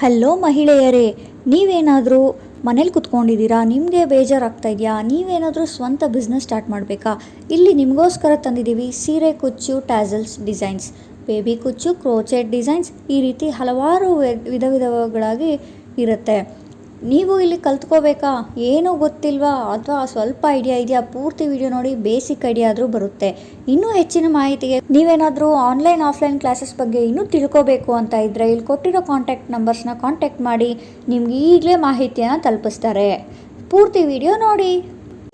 Hello ಮಹಿಳೆಯರೇ, ನೀವೇನಾದರೂ ಮನೇಲಿ ಕುತ್ಕೊಂಡಿದ್ದೀರಾ, ನಿಮಗೆ ಬೇಜಾರಾಗ್ತಾ ಇದೆಯಾ, ನೀವೇನಾದರೂ ಸ್ವಂತ ಬಿಸ್ನೆಸ್ ಸ್ಟಾರ್ಟ್ ಮಾಡಬೇಕಾ? ಇಲ್ಲಿ ನಿಮಗೋಸ್ಕರ ತಂದಿದ್ದೀವಿ ಸೀರೆ ಕುಚ್ಚು ಟ್ಯಾಸಲ್ಸ್ ಡಿಸೈನ್ಸ್, ಬೇಬಿ ಕುಚ್ಚು, ಕ್ರೋಚೆಟ್ ಡಿಸೈನ್ಸ್, ಈ ರೀತಿ ಹಲವಾರು ವಿಧಗಳಾಗಿ ಇರುತ್ತೆ. ನೀವು ಇಲ್ಲಿ ಕಲ್ತ್ಕೋಬೇಕಾ? ಏನೂ ಗೊತ್ತಿಲ್ವಾ ಅಥವಾ ಸ್ವಲ್ಪ ಐಡಿಯಾ ಇದೆಯಾ? ಪೂರ್ತಿ ವಿಡಿಯೋ ನೋಡಿ, ಬೇಸಿಕ್ ಐಡಿಯಾ ಆದರೂ ಬರುತ್ತೆ. ಇನ್ನೂ ಹೆಚ್ಚಿನ ಮಾಹಿತಿಗೆ ನೀವೇನಾದರೂ ಆನ್ಲೈನ್ ಆಫ್ಲೈನ್ ಕ್ಲಾಸಸ್ ಬಗ್ಗೆ ಇನ್ನೂ ತಿಳ್ಕೋಬೇಕು ಅಂತ ಇದ್ದರೆ ಇಲ್ಲಿ ಕೊಟ್ಟಿರೋ ಕಾಂಟ್ಯಾಕ್ಟ್ ನಂಬರ್ಸ್ನ ಕಾಂಟ್ಯಾಕ್ಟ್ ಮಾಡಿ, ನಿಮ್ಗೆ ಈಗಲೇ ಮಾಹಿತಿಯನ್ನು ತಲುಪಿಸ್ತಾರೆ. ಪೂರ್ತಿ ವಿಡಿಯೋ ನೋಡಿ.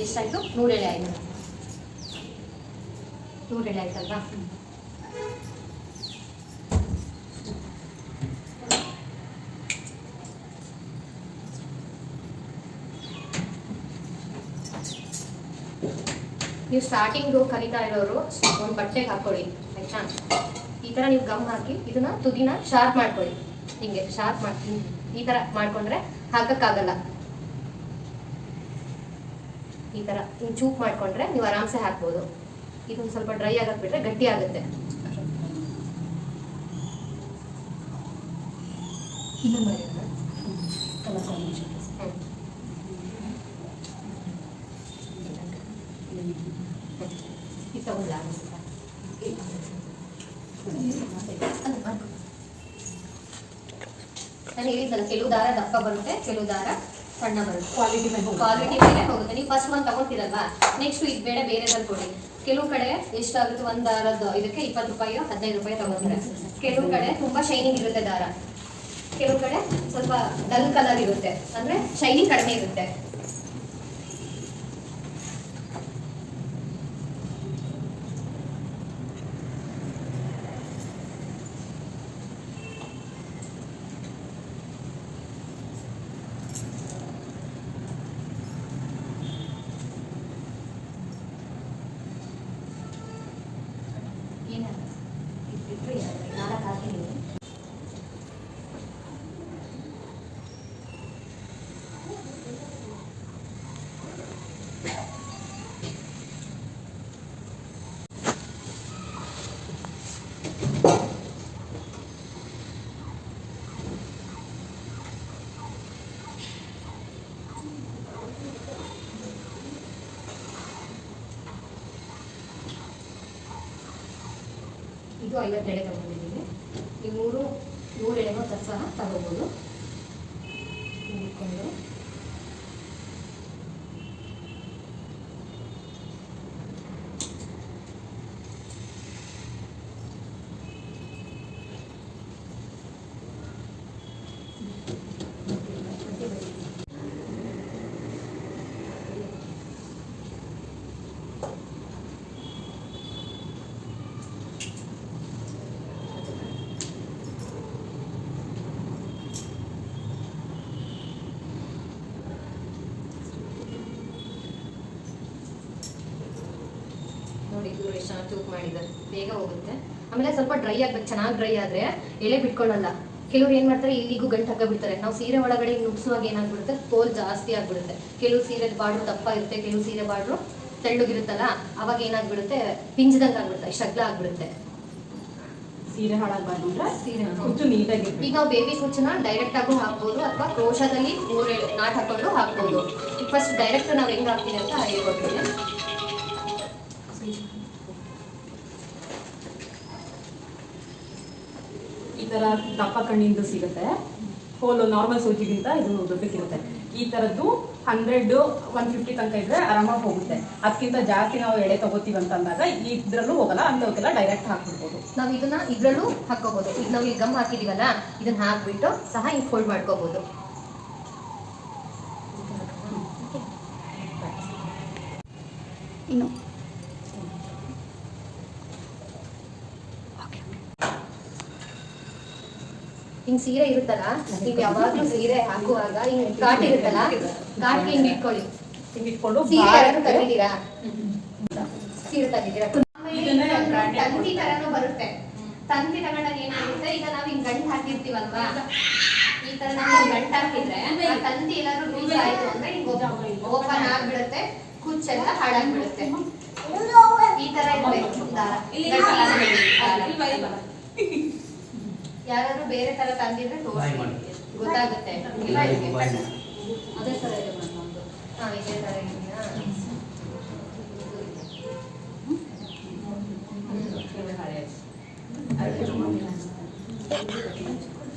ಎಷ್ಟಾಯಿತು? 100 ಎಳೆ ಆಯಿತು. 100 ಎಳೆ ಆಯ್ತಲ್ವಾ? ನೀವು ಸ್ಟಾರ್ಟಿಂಗು ಕಲಿತಾ ಇರೋರು ಒಂದು ಬಟ್ಟೆಗೆ ಹಾಕೊಳ್ಳಿ, ಆಯ್ತಾ? ಈ ಥರ ನೀವು ಗಮ್ ಹಾಕಿ ಇದನ್ನ ತುದಿನ ಶಾರ್ಪ್ ಮಾಡ್ಕೊಳ್ಳಿ. ಹಿಂಗೆ ಶಾರ್ಪ್ ಮಾಡಿ ಈ ಥರ ಮಾಡ್ಕೊಂಡ್ರೆ ಹಾಕಕ್ಕಾಗಲ್ಲ. ಈ ಥರ ಹಿಂಗೆ ಚೂಪ್ ಮಾಡ್ಕೊಂಡ್ರೆ ನೀವು ಆರಾಮ್ಸೆ ಹಾಕ್ಬೋದು. ಇದೊಂದು ಸ್ವಲ್ಪ ಡ್ರೈ ಆಗಕ್ಬಿಟ್ರೆ ಗಟ್ಟಿ ಆಗುತ್ತೆ. ನಾನು ಹೇಳಿದ್ದಲ್ಲ, ಕೆಲವು ದಾರ ದಪ್ಪ ಬರುತ್ತೆ, ಕೆಲವು ದಾರ ಸಣ್ಣ ಬರುತ್ತೆ. ಕ್ವಾಲಿಟಿ ಮೇಲೆ ಹೋಗುತ್ತೆ. ನೀವು ಫಸ್ಟ್ ಒಂದು ತಗೊಂತೀರಲ್ವಾ, ನೆಕ್ಸ್ಟ್ ಇದು ಬೇಡ ಬೇರೆದಲ್ಲಿ ಕೊಡಿ. ಕೆಲವು ಕಡೆ ಎಷ್ಟಾಗುತ್ತೆ, ಒಂದು ದಾರದ ಇದಕ್ಕೆ 20 ರೂಪಾಯಿ 15 ರೂಪಾಯಿ ತಗೋತಾರೆ. ಕೆಲವು ಕಡೆ ತುಂಬಾ ಶೈನಿಂಗ್ ಇರುತ್ತೆ ದಾರ, ಕೆಲವು ಕಡೆ ಸ್ವಲ್ಪ ಡಲ್ ಕಲರ್ ಇರುತ್ತೆ, ಅಂದ್ರೆ ಶೈನಿಂಗ್ ಕಡಿಮೆ ಇರುತ್ತೆ. ಇದು 50 ಎಳೆ ತಗೊಂಡಿದ್ದೀನಿ. ಈ 100 ಎಳೆನೂ ಸಹ ತಗೋಬೋದು. ಇಟ್ಕೊಂಡು ನೋಡಿ, ಇವರು ಎಷ್ಟು ಚೆನ್ನಾಗಿ ಚೂಪ್ ಮಾಡಿದ್ದಾರೆ, ಬೇಗ ಹೋಗುತ್ತೆ. ಆಮೇಲೆ ಸ್ವಲ್ಪ ಡ್ರೈ ಆಗ್ಬೇಕು. ಚೆನ್ನಾಗಿ ಡ್ರೈ ಆದ್ರೆ ಎಳೆ ಬಿಟ್ಕೊಳ್ಳಲ್ಲ. ಕೆಲವ್ರು ಏನ್ ಮಾಡ್ತಾರೆ, ಇಲ್ಲಿಗೂ ಗಂಟು ಹಾಕ ಬಿಡ್ತಾರೆ. ನಾವು ಸೀರೆ ಒಳಗಡೆ ನುಗ್ಸುವಾಗ ಏನಾಗ್ಬಿಡುತ್ತೆ, ತೋಲ್ ಜಾಸ್ತಿ ಆಗ್ಬಿಡುತ್ತೆ. ಕೆಲವು ಸೀರೆ ಬಾರ್ಡ್ರು ದಪ್ಪ ಇರುತ್ತೆ, ಕೆಲವು ಸೀರೆ ಬಾರ್ಡ್ರು ತೆಳ್ಳಗಿರುತ್ತಲ್ಲ, ಅವಾಗ ಏನಾಗ್ಬಿಡುತ್ತೆ, ಪಿಂಜದಂಗ ಆಗ್ಬಿಡುತ್ತೆ, ಇಷ್ಟು ಅಗ್ಲ ಆಗ್ಬಿಡುತ್ತೆ. ಸೀರೆ ಹಾಳಾಗಬಾರ್ದು ಅಂದ್ರೆ ಸೀರೆ ಕುಚ್ಚು ನೀಟಾಗಿ. ಈಗ ನಾವು ಬೇಬಿ ಕುಚ್ಚನ್ನ ಡೈರೆಕ್ಟ್ ಆಗು ಹಾಕ್ಬೋದು, ಅಥವಾ ಕ್ರೋಶದಲ್ಲಿ 3 ನಾಟ್ ಹಾಕೊಂಡು ಹಾಕ್ಬೋದು. ಫಸ್ಟ್ ಡೈರೆಕ್ಟ್ ನಾವು ಹೆಂಗ್ ಹಾಕ್ತೀವಿ ಅಂತ ಹೇಳ್ಕೊಡ್ತೀನಿ. ಈ ತರ ದಪ್ಪ ಕಣ್ಣಿಂದು ಸಿಗುತ್ತೆ. ಹೋಲು ನಾರ್ಮಲ್ ಸೂಜಿಗಿಂತ ಇದು ದೊಡ್ಡಕ್ಕಿರುತ್ತೆ. ಈ ತರದ್ದು 100 150 ತನಕ ಇದ್ರೆ ಆರಾಮಾಗಿ ಹೋಗುತ್ತೆ. ಅದಕ್ಕಿಂತ ಜಾಸ್ತಿ ನಾವು ಎಳೆ ತಗೋತೀವಿ ಅಂತಂದಾಗ ಇದ್ರಲ್ಲೂ ಹೋಗಲ್ಲ, ಅಂತವಕ್ಕೆಲ್ಲ ಡೈರೆಕ್ಟ್ ಹಾಕ್ಬಿಡ್ಬೋದು. ನಾವು ಇದನ್ನ ಇದ್ರಲ್ಲೂ ಹಾಕೋಬಹುದು. ಈಗ ನಾವು ಇಲ್ಲಿ ಗಮ್ ಹಾಕಿದೀವಲ್ಲ, ಇದನ್ನ ಹಾಕ್ಬಿಟ್ಟು ಸಹ ಹಿಂಗ್ ಫೋಲ್ಡ್ ಮಾಡ್ಕೋಬಹುದು. ಇನ್ನು ಹಿಂಗ್ ಸೀರೆ ಇರುತ್ತಲ್ಲ, ನೀವು ಯಾವಾಗ್ಲೂ ಸೀರೆ ಹಾಕುವಾಗ ಹಿಂಗ್ ಘಾಟ್ ಇರುತ್ತಲ್ಲ, ಘಾಟ್ಗೆ ಹಿಂಗ್ ಇಟ್ಕೊಳ್ಳಿ. ಹಿಂಗ್ ಇಟ್ಕೊಂಡು ಸೀರೆ ತಂದಿದ್ದೀರಾ, ಸೀರೆ ತಂದಿದ್ದೀರಾ, ತಂತಿ ತರನು ಬರುತ್ತೆ. ತಂತಿ ತಗೊಂಡಾಗ ಏನಾಗುತ್ತೆ, ಈಗ ನಾವ್ ಹಿಂಗ್ ಗಂಟು ಹಾಕಿರ್ತೀವಲ್ವಾ, ಈ ತರ ನಾವು ಗಂಟು ಹಾಕಿದ್ರೆ ಆ ತಂತಿ ಏನಾದ್ರು ಲೂಸ್ ಆಯ್ತು ಅಂದ್ರೆ ಹಿಂಗ್ ಓಪನ್ ಆಗ್ಬಿಡುತ್ತೆ, ಕುಚ್ಚೆಲ್ಲ ಹಾಳಾಗ್ಬಿಡುತ್ತೆ. ಈ ತರ ಇರ್ಬೇಕು ದಾರ. ಯಾರಾದ್ರೂ ಬೇರೆ ತರ ತಂದಿದ್ರೆ ತೋರಿಸಿ ಗೊತ್ತಾಗುತ್ತೆ. ಇಲ್ಲ ಇದಕ್ಕೆ ಅದೇ ಥರ ಇದೆ ಮೇಡಮ್ ಒಂದು. ಹಾ ಇದೇ ತರ ಇದೆಯಾ?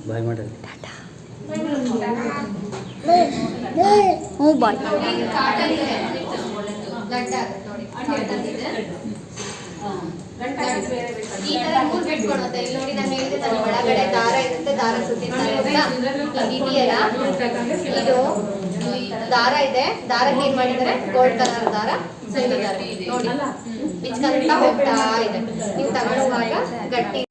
ಬಾಯ್ ಮಾಡಿ ಹ್ಞೂ ಬಾಯ್. ನೋಡಿ ಕಾಟನ್ ಇದೆ, ಗಡ್ಡ ನೋಡಿ ಕಾಟನ್ ಇದೆ. ಈ ತರ ಮೂರ್ ಬೆಟ್ಕೊಳುತ್ತೆ. ಇಲ್ಲಿ ನೋಡಿ ನಾನು ಹೇಳಿದೆ ನನ್ನ ಒಳಗಡೆ ದಾರ ಇರುತ್ತೆ, ದಾರ ಸುತ್ತಿರ್ತಾರೆ ಅಂತ. ಇದೆಯಲ್ಲ ಇದು ದಾರ ಇದೆ, ದಾರಕ್ಕೆ ಏನ್ ಮಾಡಿದ್ದಾರೆ ಗೋಲ್ಡ್ ಕಲರ್ ದಾರ ಸೆಳೆದಿದ್ದಾರೆ ನೋಡಿ, ಬಿಚ್ಕೊಂತ ಹೋಗ್ತಾ ಇದೆ. ನೀವು ತಗೊಳ್ಳುವಾಗ ಗಟ್ಟಿ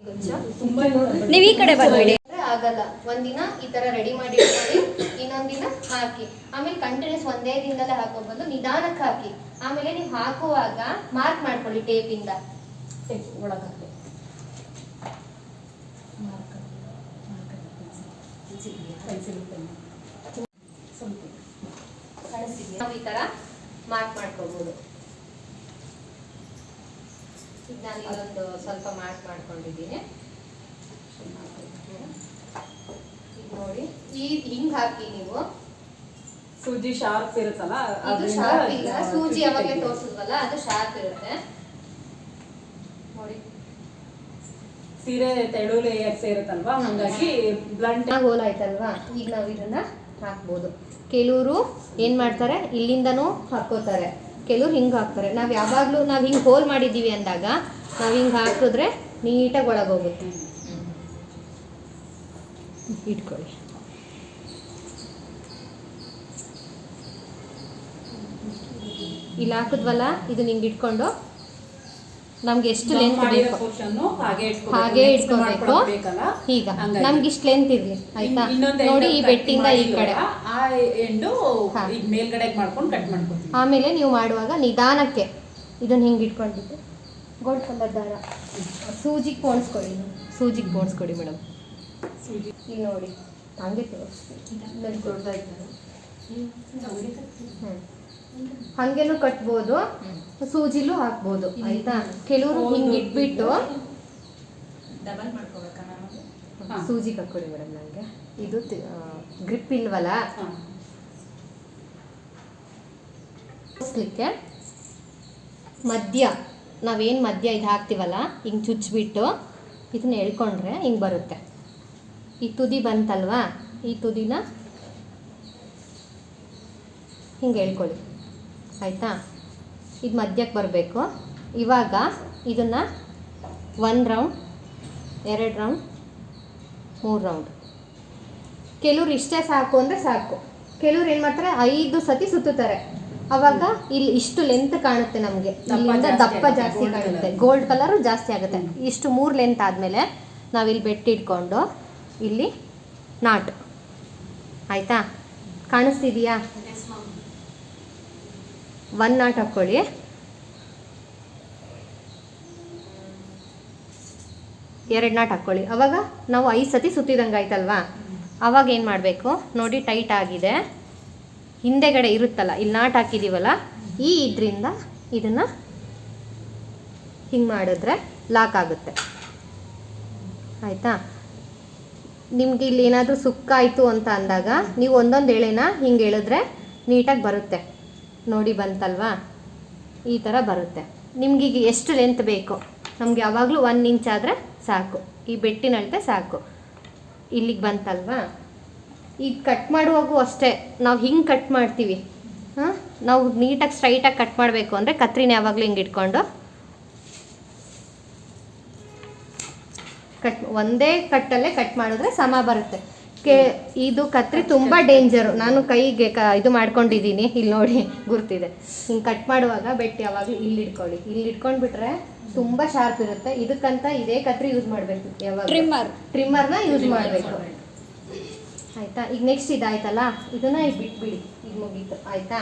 ನೀವು ಈ ಕಡೆ ಬಂದ್ಬಿಡಿ. ಆಗಲ್ಲ. ಒಂದಿನ ಈ ತರ ರೆಡಿ ಮಾಡಿ ಇಟ್ಕೊಳ್ಳಿ, ಇನ್ನೊಂದಿನ ಹಾಕಿ, ಆಮೇಲೆ ಕಂಟಿನ್ಯೂಸ್ ಒಂದೇ ದಿನದಲ್ಲೇ ಹಾಕೋಬಹುದು. ನಿಧಾನಕ್ಕೆ ಹಾಕಿ, ಆಮೇಲೆ ನೀವು ಹಾಕುವಾಗ ಮಾರ್ಕ್ ಮಾಡ್ಕೊಳ್ಳಿ ಟೇಪ್ ಇಂದ. ಒಳಗಾಗ್ತದೆ ನಾವು ಈ ತರ ಮಾರ್ಕ್ ಮಾಡ್ಕೋಬಹುದು. ಈಗ ನಾನು ಇಲ್ಲೊಂದು ಸ್ವಲ್ಪ ಮಾರ್ಕ್ ಮಾಡ್ಕೊಂಡಿದ್ದೀನಿ. ಈಗ ನೋಡಿ ಹಿಂಗ್ ಹಾಕಿ ನೀವು. ಸೂಜಿ ಶಾರ್ಪ್ ಇರುತ್ತಲ್ಲ, ಇದು ಶಾರ್ಪ್ ಇಲ್ಲ, ಸೂಜಿ ಯಾವಾಗಲೇ ತೋರಿಸಿದ್ವಲ್ಲ ಅದು ಶಾರ್ಪ್ ಇರುತ್ತೆ ನೋಡಿ. ಸೀರೆ ತೆಳು ಲೇಯರ್ಸ್ ಇರುತ್ತಲ್ವಾ, ಹಾಗಾಗಿ ಬ್ಲಂಟ್ ಹೋಲ್ ಆಯ್ತಲ್ವಾ. ಈಗ ನಾವು ಇದನ್ನ ಹಾಕ್ಬೋದು. ಕೆಲವರು ಏನ್ ಮಾಡ್ತಾರೆ ಇಲ್ಲಿಂದನೂ ಹಾಕೋತಾರೆ, ಕೆಲವ್ರು ಹಿಂಗೆ ಹಾಕ್ತಾರೆ. ನಾವು ಯಾವಾಗಲೂ ನಾವು ಹಿಂಗೆ ಹೋಲ್ ಮಾಡಿದ್ದೀವಿ ಅಂದಾಗ ನಾವು ಹಿಂಗೆ ಹಾಕಿದ್ರೆ ನೀಟಾಗಿ ಒಳಗೋಗುತ್ತೆ. ಇಟ್ಕೊಳ್ಳಿ. ಇಲ್ಲಿ ಹಾಕಿದ್ವಲ್ಲ, ಇದು ನಿಂಗೆ ಇಟ್ಕೊಂಡು ನಮ್ಗೆ ಎಷ್ಟು ಲೆಂತ್ ಬೇಕು ಹಾಗೆ ಇಟ್ಕೋಬೇಕು. ಈಗ ನಮ್ಗೆ ಇಷ್ಟು ಲೆಂತ್ ಇರ್ಲಿ ಆಯ್ತಾ. ನೋಡಿ ಈ ಬೆಟ್ಟಿಂದ ಈ ಕಡೆ ಮೇಲ್ಗಡೆ ಮಾಡ್ಕೊಂಡು ಕಟ್ ಮಾಡ್ಕೊತೀವಿ. ಆಮೇಲೆ ನೀವು ಮಾಡುವಾಗ ನಿಧಾನಕ್ಕೆ ಇದನ್ನ ಹಿಂಗೆ ಇಟ್ಕೊಂಡಿದ್ದು ಗೋಲ್ಡ್ ಕಲರ್ ದಾರ ಸೂಜಿಗೆ ಪೋಣಿಸ್ಕೊಡಿ ಮೇಡಮ್. ಇಲ್ಲಿ ನೋಡಿ ಹಂಗೆ ತೋರಿಸ್ತೀನಿ. ಹಂಗೇನು ಕಟ್ಬೋದು, ಸೂಜಿಲೂ ಹಾಕ್ಬೋದು ಆಯ್ತಾ. ಕೆಲವರು ಹಿಂಗೆ ಇಟ್ಬಿಟ್ಟು ಡಬಲ್ ಮಾಡ್ಕೋಬೇಕಾ ನಾನು? ಸೂಜಿ ಕಟ್ಕೊಡಿ ಮೇಡಮ್. ನನಗೆ ಇದು ಗ್ರಿಪ್ ಇಲ್ವಲ್ಲ, ತೋರಿಸ್ಲಿಕ್ಕೆ ಮಧ್ಯ ನಾವೇನು ಮಧ್ಯ ಇದು ಹಾಕ್ತೀವಲ್ಲ ಹಿಂಗೆ ಚುಚ್ಚಿಬಿಟ್ಟು ಇದನ್ನ ಎಳ್ಕೊಂಡ್ರೆ ಹಿಂಗೆ ಬರುತ್ತೆ. ಈ ತುದಿ ಬಂತಲ್ವಾ, ಈ ತುದಿನ ಹಿಂಗೆ ಎಳ್ಕೊಳ್ಳಿ ಆಯಿತಾ. ಇದು ಮಧ್ಯಕ್ಕೆ ಬರಬೇಕು. ಇವಾಗ ಇದನ್ನು 1 ರೌಂಡ್, 2 ರೌಂಡ್, 3 ರೌಂಡ್. ಕೆಲವ್ರು ಇಷ್ಟೇ ಸಾಕು ಅಂದರೆ ಸಾಕು. ಕೆಲವ್ರು ಏನು ಮಾಡ್ತಾರೆ 5 ಸತಿ ಸುತ್ತುತ್ತಾರೆ. ಅವಾಗ ಇಲ್ಲಿ ಇಷ್ಟು ಲೆಂತ್ ಕಾಣುತ್ತೆ ನಮಗೆ, ಇಲ್ಲಿಂದ ದಪ್ಪ ಜಾಸ್ತಿ ಕಾಣುತ್ತೆ, ಗೋಲ್ಡ್ ಕಲರು ಜಾಸ್ತಿ ಆಗುತ್ತೆ. ಇಷ್ಟು 3 ಲೆಂತ್ ಆದಮೇಲೆ ನಾವಿಲ್ಲಿ ಬೆಟ್ಟಿಟ್ಕೊಂಡು ಇಲ್ಲಿ ನಾಟ್ ಆಯಿತಾ. ಕಾಣಿಸ್ತಿದೆಯಾ? 1 ನಾಟ್ ಹಾಕ್ಕೊಳ್ಳಿ. ಎರಡು ನಾಟ್ ಹಾಕ್ಕೊಳ್ಳಿ. ಅವಾಗ ನಾವು 5 ಸತಿ ಸುತ್ತಿದಂಗೆ ಆಯ್ತಲ್ವಾ. ಅವಾಗ ಏನು ಮಾಡಬೇಕು ನೋಡಿ, ಟೈಟ್ ಆಗಿದೆ, ಹಿಂದೆಗಡೆ ಇರುತ್ತಲ್ಲ ಇಲ್ಲಿ ನಾಟ್ ಹಾಕಿದ್ದೀವಲ್ಲ, ಈ ಇದರಿಂದ ಇದನ್ನು ಹಿಂಗೆ ಮಾಡಿದ್ರೆ ಲಾಕ್ ಆಗುತ್ತೆ ಆಯಿತಾ. ನಿಮಗೆ ಇಲ್ಲಿ ಏನಾದರೂ ಸುಕ್ಕಾಯಿತು ಅಂತ ಅಂದಾಗ ನೀವು ಒಂದೊಂದು ಎಳೆನ ಹಿಂಗೆ ಎಳೆದ್ರೆ ನೀಟಾಗಿ ಬರುತ್ತೆ ನೋಡಿ. ಬಂತಲ್ವಾ, ಈ ಥರ ಬರುತ್ತೆ. ನಿಮಗೀಗ ಎಷ್ಟು ಲೆಂತ್ ಬೇಕು, ನಮಗೆ ಯಾವಾಗಲೂ 1 ಇಂಚ್ ಆದರೆ ಸಾಕು, ಈ ಬೆಟ್ಟಿನ ಅಳತೆ ಸಾಕು. ಇಲ್ಲಿಗೆ ಬಂತಲ್ವಾ. ಈಗ ಕಟ್ ಮಾಡುವಾಗೂ ಅಷ್ಟೇ ನಾವು ಹಿಂಗೆ ಕಟ್ ಮಾಡ್ತೀವಿ. ನಾವು ನೀಟಾಗಿ ಸ್ಟ್ರೈಟಾಗಿ ಕಟ್ ಮಾಡಬೇಕು ಅಂದರೆ ಕತ್ರಿನ ಯಾವಾಗಲೂ ಹಿಂಗೆ ಇಟ್ಕೊಂಡು ಒಂದೇ ಕಟ್ಟಲ್ಲೇ ಕಟ್ ಮಾಡಿದ್ರೆ ಸಮ ಬರುತ್ತೆ. ಇದು ಕತ್ರಿ ತುಂಬ ಡೇಂಜರು. ನಾನು ಕೈಗೆ ಇದು ಮಾಡ್ಕೊಂಡಿದ್ದೀನಿ, ಇಲ್ಲಿ ನೋಡಿ ಗುರ್ತಿದೆ. ಹಿಂಗೆ ಕಟ್ ಮಾಡುವಾಗ ಬೆಟ್ಟು ಯಾವಾಗಲೂ ಇಲ್ಲಿ ಇಟ್ಕೊಳ್ಳಿ. ಇಲ್ಲಿ ಇಟ್ಕೊಂಡ್ಬಿಟ್ರೆ ತುಂಬ ಶಾರ್ಪ್ ಇರುತ್ತೆ. ಇದಕ್ಕಂತ ಇದೇ ಕತ್ರಿ ಯೂಸ್ ಮಾಡಬೇಕು, ಯಾವಾಗ ಟ್ರಿಮ್ಮರ್ನ ಯೂಸ್ ಮಾಡಬೇಕು ಆಯಿತಾ. ಈಗ ನೆಕ್ಸ್ಟ್ ಇದಾಯ್ತಲ್ಲ, ಇದನ್ನು ಈಗ ಬಿಟ್ಬಿಡಿ, ಈಗ ಮುಗೀತು ಆಯಿತಾ.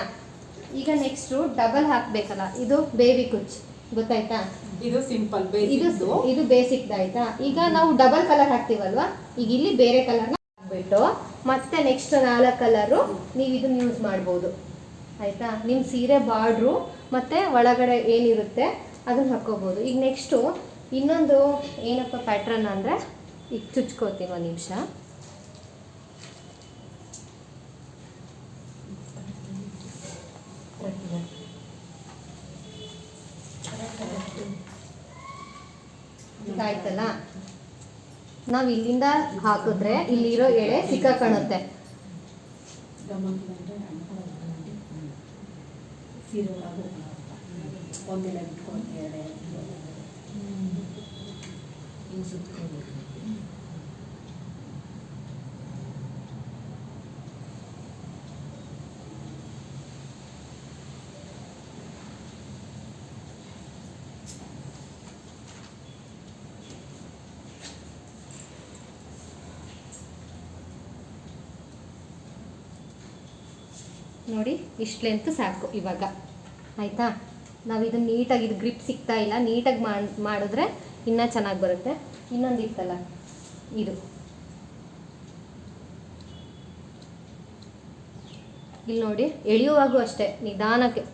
ಈಗ ನೆಕ್ಸ್ಟು ಡಬಲ್ ಹಾಕಬೇಕಲ್ಲ, ಇದು ಬೇಬಿ ಕುಚ್ ಗೊತ್ತಾಯ್ತಾ. ಇದು ಸಿಂಪಲ್ ಇದು ಬೇಸಿಕ್ ಆಯ್ತಾ. ಈಗ ನಾವು ಡಬಲ್ ಕಲರ್ ಹಾಕ್ತೀವಲ್ವಾ, ಈಗ ಇಲ್ಲಿ ಬೇರೆ ಕಲರ್ನ ಹಾಕ್ಬಿಟ್ಟು ಮತ್ತೆ ನೆಕ್ಸ್ಟ್ 4 ಕಲರು ನೀವು ಇದನ್ನ ಯೂಸ್ ಮಾಡ್ಬೋದು ಆಯಿತಾ. ನಿಮ್ಮ ಸೀರೆ ಬಾರ್ಡ್ರು ಮತ್ತು ಒಳಗಡೆ ಏನಿರುತ್ತೆ ಅದನ್ನು ಹಾಕ್ಕೋಬೋದು. ಈಗ ನೆಕ್ಸ್ಟು ಇನ್ನೊಂದು ಏನಪ್ಪ ಪ್ಯಾಟ್ರನ್ ಅಂದರೆ ಈಗ ಚುಚ್ಕೋತೀನಿ ಒಂದು ನಿಮಿಷ. ಆಯ್ತಲ್ಲ, ನಾವು ಇಲ್ಲಿಂದ ಹಾಕಿದ್ರೆ ಇಲ್ಲಿರೋ ಎಳೆ ಸಿಕ್ಕಾಕೊಳ್ಳುತ್ತೆ. ನೋಡಿ ಇಷ್ಟು ಲೆಂತ್ ಸಾಕು ಇವಾಗ. ಆಯಿತಾ, ನಾವು ಇದನ್ನು ನೀಟಾಗಿ, ಇದು ಗ್ರಿಪ್ ಸಿಗ್ತಾ ಇಲ್ಲ, ನೀಟಾಗಿ ಮಾಡಿದ್ರೆ ಇನ್ನೂ ಚೆನ್ನಾಗಿ ಬರುತ್ತೆ. ಇನ್ನೊಂದು ಇತ್ತಲ್ಲ ಇದು, ಇಲ್ಲಿ ನೋಡಿ ಎಳೆಯುವಾಗೂ ಅಷ್ಟೇ ನಿಧಾನಕ್ಕೆ.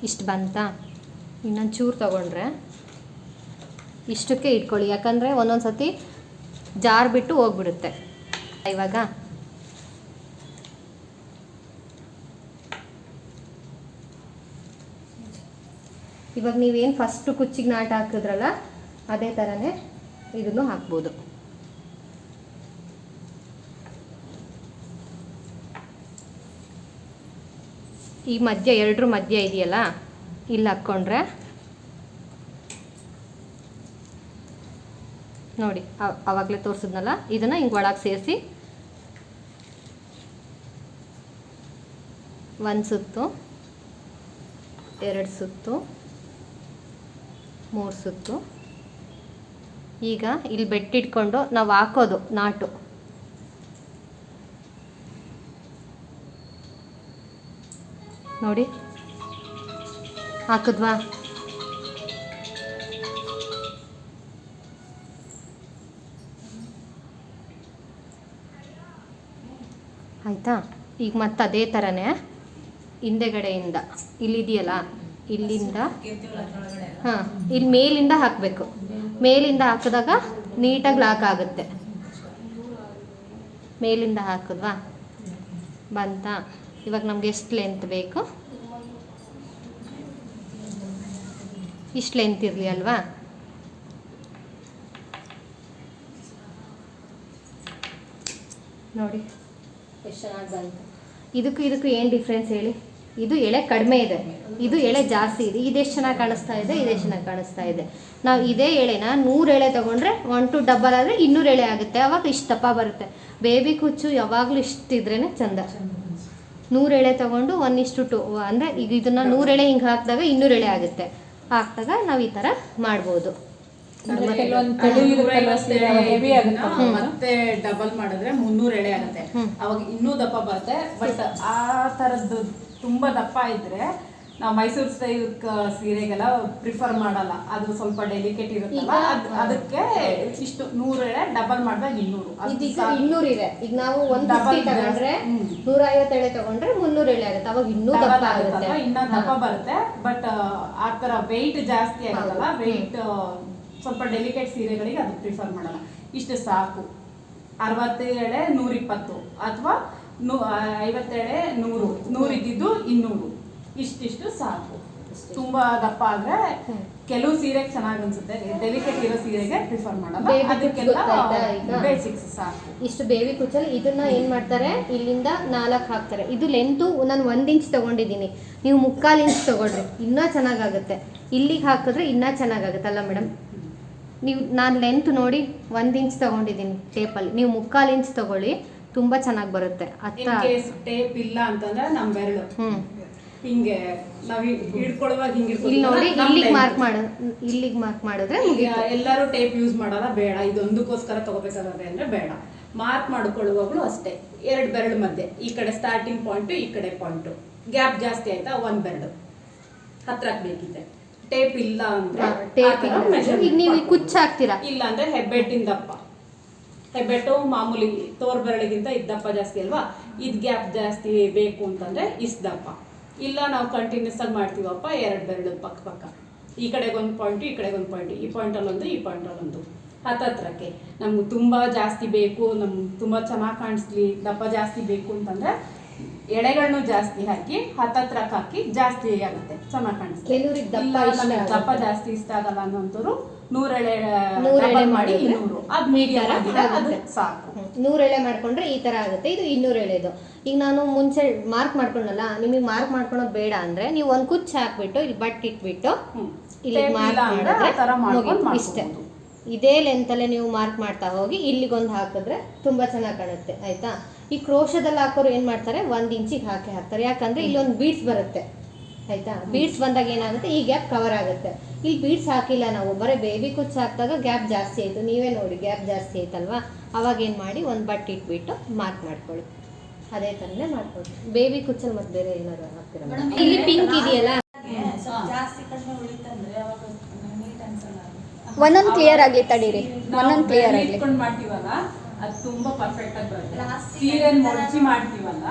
ಇಷ್ಟು ಬಂತಾ? ಇನ್ನೊಂದು ಚೂರು ತಗೊಂಡ್ರೆ ಇಷ್ಟಕ್ಕೆ ಇಟ್ಕೊಳ್ಳಿ, ಯಾಕಂದರೆ ಒಂದೊಂದು ಸತಿ ಜಾರ್ ಬಿಟ್ಟು ಹೋಗ್ಬಿಡುತ್ತೆ. ಇವಾಗ ನೀವೇನು ಫಸ್ಟು ಕುಚ್ಚಿಗೆ ನಾಟ್ ಹಾಕಿದ್ರಲ್ಲ ಅದೇ ಥರನೇ ಇದನ್ನು ಹಾಕ್ಬೋದು. ಈ ಮಧ್ಯ, ಎರಡರ ಮಧ್ಯ ಇದೆಯಲ್ಲ, ಇಲ್ಲಿ ಹಾಕ್ಕೊಂಡ್ರೆ ನೋಡಿ ಆವಾಗಲೇ ತೋರಿಸಿದ್ನಲ್ಲ, ಇದನ್ನು ಹಿಂಗೆ ಒಳಗೆ ಸೇರಿಸಿ ಒಂದು ಸುತ್ತು, 2 ಸುತ್ತು, 3 ಸುತ್ತು. ಈಗ ಇಲ್ಲಿ ಬೆಟ್ಟಿಟ್ಕೊಂಡು ನಾವು ಹಾಕೋದು ನಾಟು. ನೋಡಿ ಹಾಕಿದ್ವಾ? ಆಯಿತಾ? ಈಗ ಮತ್ತೆ ಅದೇ ಥರನೇ ಹಿಂದೆಗಡೆಯಿಂದ ಇಲ್ಲಿದೆಯಲ್ಲ, ಇಲ್ಲಿಂದ ಹಾಂ, ಇಲ್ಲಿ ಮೇಲಿಂದ ಹಾಕಬೇಕು. ಮೇಲಿಂದ ಹಾಕಿದಾಗ ನೀಟಾಗಿ ಲಾಕ್ ಆಗುತ್ತೆ. ಮೇಲಿಂದ ಹಾಕಿದ್ವಾ? ಬಂತಾ? ಇವಾಗ ನಮ್ಗೆ ಎಷ್ಟು ಲೆಂತ್ ಬೇಕು ಇಷ್ಟು ಲೆಂತ್ ಇರಲಿ ಅಲ್ವಾ? ನೋಡಿ ಎಷ್ಟು ಚೆನ್ನಾಗಿ ಬಂತು. ಇದಕ್ಕೂ ಏನು ಡಿಫ್ರೆನ್ಸ್ ಹೇಳಿ? ಇದು ಎಳೆ ಕಡಿಮೆ ಇದೆ, ಇದು ಎಳೆ ಜಾಸ್ತಿ ಇದೆ. ಇದೆಷ್ಟು ಚೆನ್ನಾಗಿ ಕಾಣಿಸ್ತಾ ಇದೆ, ಇದೆಷ್ಟು ಚೆನ್ನಾಗಿ ಕಾಣಿಸ್ತಾ ಇದೆ. ನಾವು ಇದೇ ಎಳೆನ 100 ಎಳೆ ತೊಗೊಂಡ್ರೆ 1 to ಡಬಲ್ ಆದರೆ 200 ಎಳೆ ಆಗುತ್ತೆ. ಆವಾಗ ಇಷ್ಟು ದಪ್ಪ ಬರುತ್ತೆ. ಬೇಬಿ ಕುಚ್ಚು ಯಾವಾಗಲೂ ಇಷ್ಟಿದ್ರೇ ಚಂದ. 100 ಎಳೆ ತೊಗೊಂಡು 1:2 ಅಂದರೆ ಈಗ ಇದನ್ನು 100 ಎಳೆ ಹಿಂಗೆ ಹಾಕಿದಾಗ 200 ಎಳೆ ಆಗುತ್ತೆ. ಹಾಕಿದಾಗ ನಾವು ಈ ಥರ ಮಾಡ್ಬೋದು. ಮತ್ತೆ ಡಬಲ್ ಮಾಡಿದ್ರೆ 300 ಎಳೆ ಆಗುತ್ತೆ. ಅವಾಗ ಇನ್ನೂ ದಪ್ಪ ಬರುತ್ತೆ. ಬಟ್ ಆ ಥರದ್ದು ತುಂಬಾ ದಪ್ಪ ಇದ್ರೆ ನಾವು ಮೈಸೂರು ಸ್ಟೈಲ್ ಸೀರೆಗೆಲ್ಲ ಪ್ರಿಫರ್ ಮಾಡಲ್ಲ, ಅದು ಸ್ವಲ್ಪ ಡೆಲಿಕೇಟ್ ಇರುತ್ತಲ್ಲ, ಅದಕ್ಕೆ ಇಷ್ಟು 100 ಎಳೆ ಡಬಲ್ ಮಾಡಿದಾಗ 200 ಇದೆ. ಈಗ ನಾವು 150 ತಗೊಂಡ್ರೆ 150 ಎಳೆ ತಗೊಂಡ್ರೆ 300 ಎಳೆ ಆಗುತ್ತೆ. ಅವಾಗ ಇನ್ನೂ ದಪ್ಪ ಆಗುತ್ತೆ, ಇನ್ನೂ ದಪ್ಪ ಬರುತ್ತೆ. ಬಟ್ ಆ ಥರ ವೆಯ್ಟ್ ಜಾಸ್ತಿ ಆಗಲ್ಲ. ವೆಯ್ಟ್ ಸ್ವಲ್ಪ ಡೆಲಿಕೇಟ್ ಸೀರೆಗಳಿಗೆ ಅದು ಪ್ರಿಫರ್ ಮಾಡಲ್ಲ. ಇಷ್ಟು ಸಾಕು. 60 ಎಳೆ 120 ಅಥವಾ 50 ಎಳೆ 100, 100 ಇದ್ದಿದ್ದು 200, ಇಷ್ಟಿಷ್ಟು ಸಾಕು. ತುಂಬಾ ದಪ್ಪ ಆದ್ರೆ ಕೆಲವು ಸೀರೆಗೆ ಚೆನ್ನಾಗಿ ಅನ್ಸುತ್ತೆ, ಡೆಲಿಕೇಟ್ ಇರೋ ಸೀರೆಗೆ ಪ್ರಿಫರ್ ಮಾಡಲ್ಲ. ಬೇಸಿಕ್ಸ್ ಸಾಕು. ಇಷ್ಟು ಬೇಬಿ ಕುಚ್ಚಲ್ಲಿ ಇದನ್ನ ಏನ್ ಮಾಡ್ತಾರೆ, ಇಲ್ಲಿಂದ 4 ಹಾಕ್ತಾರೆ. ಇದು ಲೆಂತು ನಾನು 1 ಇಂಚ್ ತಗೊಂಡಿದ್ದೀನಿ, ನೀವು 3/4 ಇಂಚ್ ತಗೊಳ್ರಿ, ಇನ್ನೂ ಚೆನ್ನಾಗಾಗುತ್ತೆ. ಇಲ್ಲಿಗೆ ಹಾಕಿದ್ರೆ ಇನ್ನೂ ಚೆನ್ನಾಗಾಗುತ್ತಲ್ಲ ಮೇಡಮ್? ನಾನು ಲೆಂತ್ ನೋಡಿ 1 ಇಂಚ್ ತಗೊಂಡಿದ್ದೀನಿ ಟೇಪಲ್ಲಿ, ನೀವು 3/4 ಇಂಚ್ ತಗೊಳ್ಳಿ, ತುಂಬ ಚೆನ್ನಾಗಿ ಬರುತ್ತೆ. ಟೇಪ್ ಇಲ್ಲ ಅಂತಂದ್ರೆ ನಮ್ಮ ಬೆರಳು ಹಿಂಗೆ ನಾವು ಹಿಡ್ಕೊಳ್ಳುವಾಗ ಹಿಂಗೆ ಇಲ್ಲಿ ನೋಡಿ, ಇಲ್ಲಿಗೆ ಮಾರ್ಕ್ ಮಾಡಿದ್ರೆ ಎಲ್ಲರೂ ಟೇಪ್ ಯೂಸ್ ಮಾಡಲ್ಲ, ಬೇಡ ಇದೊಂದಕ್ಕೋಸ್ಕರ ತಗೋಬೇಕಾದ್ರೆ ಅಂದ್ರೆ ಬೇಡ. ಮಾರ್ಕ್ ಮಾಡ್ಕೊಳ್ಳುವಾಗಲೂ ಅಷ್ಟೇ, 2 ಬೆರಳು ಮಧ್ಯೆ, ಈ ಕಡೆ ಸ್ಟಾರ್ಟಿಂಗ್ ಪಾಯಿಂಟು, ಈ ಕಡೆ ಪಾಯಿಂಟು, ಗ್ಯಾಪ್ ಜಾಸ್ತಿ ಆಯ್ತಾ 1 ಬೆರಳು ಹತ್ರಕ್ಕೆ ಬೇಕಿದೆ. ಟೇಪ್ ಇಲ್ಲ ಅಂದ್ರೆ ಈಗ ನೀವು ಕುಚ್ಚು ಹಾಕ್ತೀರಾ, ಇಲ್ಲ ಅಂದ್ರೆ ಹೆಬ್ಬೆಟ್ಟಿನ ದಪ್ಪ, ಹೆಬ್ಬೆಟ್ಟು ಮಾಮೂಲಿ ತೋರ್ ಬೆರಳಿಗಿಂತ ಇದು ದಪ್ಪ ಜಾಸ್ತಿ ಅಲ್ವಾ, ಇದು ಗ್ಯಾಪ್ ಜಾಸ್ತಿ ಬೇಕು ಅಂತಂದ್ರೆ ಇಷ್ಟು ದಪ್ಪ, ಇಲ್ಲ ನಾವು ಕಂಟಿನ್ಯೂಸ್ ಆಗಿ ಮಾಡ್ತೀವಪ್ಪ 2 ಬೆರಳು ಪಕ್ಕ ಪಕ್ಕ, ಈ ಕಡೆಗೆ ಒಂದು ಪಾಯಿಂಟು ಈ ಕಡೆಗೆ ಒಂದು ಪಾಯಿಂಟು, ಈ ಪಾಯಿಂಟಲ್ಲೊಂದು ಈ ಪಾಯಿಂಟಲ್ಲೊಂದು ಹತ್ತತ್ರಕ್ಕೆ. ನಮ್ಗೆ ತುಂಬ ಜಾಸ್ತಿ ಬೇಕು, ನಮ್ಗೆ ತುಂಬ ಚೆನ್ನಾಗಿ ಕಾಣಿಸ್ಲಿ, ದಪ್ಪ ಜಾಸ್ತಿ ಬೇಕು ಅಂತಂದರೆ ಎಳೆಗಳನ್ನು ಜಾಸ್ತಿ ಹಾಕಿ ಹತ್ತತ್ರಕ್ಕೆ ಹಾಕಿ ಜಾಸ್ತಿ ಆಗುತ್ತೆ, ಚೆನ್ನಾಗಿ ಕಾಣಿಸ್ಲಿ. ಕೆಲವ್ರಿಗೆ ದಪ್ಪ ನಮಗೆ ದಪ್ಪ ಜಾಸ್ತಿ ಇಷ್ಟ ಆಗಲ್ಲ ಅನ್ನೋಂಥವ್ರು 100 ಎಳೆ ಮಾಡಿ 200 ಅದು ಮೀಡಿಯಂ ಆಗಿದೆ, ಅದು ಸಾಕು. 100 ಎಳೆ ಮಾಡ್ಕೊಂಡ್ರೆ ಈ ತರ ಆಗುತ್ತೆ. ಇದು 200 ಎಳೆದು. ಈಗ ನಾನು ಮುಂಚೆ ಮಾರ್ಕ್ ಮಾಡ್ಕೊಂಡಲ್ಲ, ನಿಮಗೆ ಮಾರ್ಕ್ ಮಾಡ್ಕೊಳೋದು ಬೇಡ ಅಂದ್ರೆ ನೀವು ಒಂದು ಕುಚ್ಚು ಹಾಕ್ಬಿಟ್ಟು ಇಲ್ಲಿ ಬಟ್ ಇಟ್ಬಿಟ್ಟು ಇಲ್ಲಿ ಮಾರ್ಕ್ ಮಾಡಿದ್ರೆ ಇಷ್ಟೇ. ಇದೇ ಲೆಂತಲ್ಲೇ ನೀವು ಮಾರ್ಕ್ ಮಾಡ್ತಾ ಹೋಗಿ ಇಲ್ಲಿಗೊಂದು ಹಾಕಿದ್ರೆ ತುಂಬಾ ಚೆನ್ನಾಗಿ ಕಾಣುತ್ತೆ, ಆಯ್ತಾ. ಈ ಕ್ರೋಶದಲ್ಲಿ ಹಾಕೋರು ಏನು ಮಾಡ್ತಾರೆ, 1 ಇಂಚಿಗೆ ಹಾಕ್ತಾರೆ, ಯಾಕಂದ್ರೆ ಇಲ್ಲೊಂದು ಬೀಡ್ಸ್ ಬರುತ್ತೆ, ಆಯ್ತಾ. ಬೀಡ್ಸ್ ಬಂದಾಗ ಏನಾಗುತ್ತೆ, ಈ ಗ್ಯಾಪ್ ಕವರ್ ಆಗುತ್ತೆ. ಇಲ್ಲಿ ಬೀಡ್ಸ್ ಹಾಕಿಲ್ಲ ನಾವು, ಬರೀ ಬೇಬಿ ಕುಚ್ಚು ಹಾಕಿದಾಗ ಗ್ಯಾಪ್ ಜಾಸ್ತಿ ಆಯಿತು, ನೀವೇ ನೋಡಿ ಗ್ಯಾಪ್ ಜಾಸ್ತಿ ಆಯ್ತಲ್ವಾ. ಅವಾಗ ಏನು ಮಾಡಿ ಒಂದು ಬಟ್ ಇಟ್ಬಿಟ್ಟು ಮಾರ್ಕ್ ಮಾಡ್ಕೊಳ್ಳಿ, ಅದೇ ಥರನೇ ಮಾಡ್ಕೊಳ್ಳಿ. ಬೇಬಿ ಕುಚ್ಚಲ್ಲಿ ಮತ್ತೆ ಬೇರೆ ಏನಾದ್ರು ಹಾಕ್ತೀರ? ಇಲ್ಲಿ ಪಿಂಕ್ ಇದೆಯಲ್ಲ, ಒಂದೊಂದು ಕ್ಲಿಯರ್ ಆಗಲಿ, ತಡೀರಿ, ಒಂದೊಂದು ಕ್ಲಿಯರ್ ಆಗಲಿ. ಇಟ್ಕೊಂಡು ಮಾಡ್ತೀವಲ್ಲ ಅದು ತುಂಬಾ ಪರ್ಫೆಕ್ಟ್ ಆಗಿ ಬರುತ್ತೆ. ಸೀರೆ ಮೊಳಚಿ ಮಾಡ್ತೀವಲ್ಲ,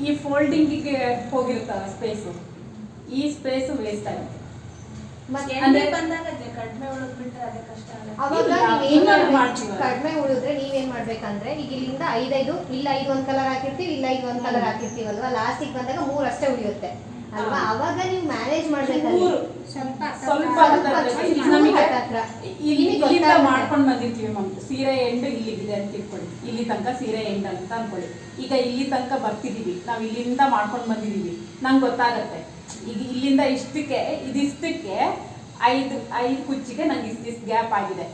ಈ ಫೋಲ್ಡಿಂಗಿಗೆ ಹೋಗಿರುತ್ತಲ್ಲ ಸ್ಪೇಸು, ಈ ಸ್ಪೇಸ್ ವೇಸ್ಟ್ ಆಗುತ್ತೆ. ಅವಾಗ ಕಡಿಮೆ ಉಳಿದ್ರೆ ನೀವೇನ್ ಮಾಡ್ಬೇಕಂದ್ರೆ, ಈಗ ಇಲ್ಲಿಂದ 5 ಇಲ್ಲ 5 ಒಂದ್ ಕಲರ್ ಹಾಕಿರ್ತೀವಿ, ಇಲ್ಲ 5 ಒಂದ್ ಕಲರ್ ಹಾಕಿರ್ತೀವಲ್ವಾ, ಲಾಸ್ಟಿಗೆ ಬಂದಾಗ 3 ಅಷ್ಟೇ ಉಳಿಯುತ್ತೆ ಅಲ್ವಾ. ಅವಾಗ ನೀವು ಮ್ಯಾನೇಜ್ ಮಾಡ್ಬೇಕಂದ್ರೆ ಸ್ವಲ್ಪ ಇಲ್ಲಿಂದ ಮಾಡ್ಕೊಂಡು ಬಂದಿರ್ತೀವಿ ಮ್ಯಾಮ್. ಸೀರೆ ಎಂಡ್ ಇಲ್ಲಿಗಿದೆ ಅಂತ ತಿಳ್ಕೊಳ್ಳಿ, ಇಲ್ಲಿ ತನಕ ಸೀರೆ ಎಂಡ್ ಅಂತ ಅನ್ಕೊಳ್ಳಿ. ಈಗ ಇಲ್ಲಿ ತನಕ ಬರ್ತಿದೀವಿ, ನಾವು ಇಲ್ಲಿಂದ ಮಾಡ್ಕೊಂಡು ಬಂದಿದೀವಿ, ನಂಗೆ ಗೊತ್ತಾಗತ್ತೆ ಈಗ ಇಲ್ಲಿಂದ ಇಷ್ಟಕ್ಕೆ ಇದಿಷ್ಟಕ್ಕೆ 5 ಕುಚ್ಚಿಗೆ ನಂಗೆ ಇಷ್ಟು ಗ್ಯಾಪ್ ಆಗಿದೆ,